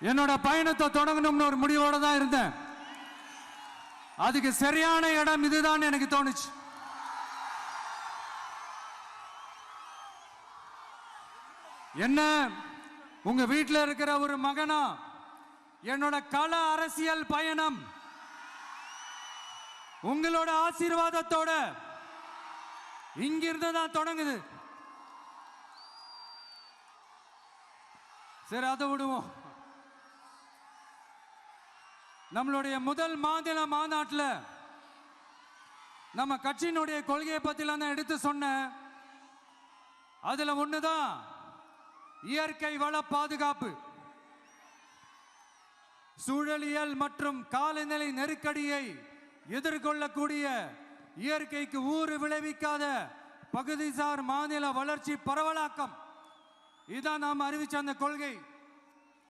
என்னோட பயணத்தை தொடங்கணும்னு ஒரு முடிவோட தான் இருந்தேன். அதுக்கு சரியான இடம் இதுதான் எனக்கு தோணுச்சு. என்ன உங்க வீட்டில் இருக்கிற ஒரு மகனா என்னோட கள அரசியல் பயணம் உங்களோட ஆசீர்வாதத்தோட இங்கிருந்து தான் தொடங்குது. சரி, அதை விடுவோம். நம்மளுடைய முதல் மாநில மாநாட்டில் நம்ம கட்சியினுடைய கொள்கையை பற்றிலாம் தான் எடுத்து சொன்னேன். அதுல ஒண்ணுதான் இயற்கை வள பாதுகாப்பு. சூழலியல் மற்றும் காலநிலை நெருக்கடியை எதிர்கொள்ளக்கூடிய இயற்கைக்கு ஊறு விளைவிக்காத பகுதிசார் மாநில வளர்ச்சி பரவலாக்கம். இதான் நாம் அறிவிச்ச அந்த கொள்கை.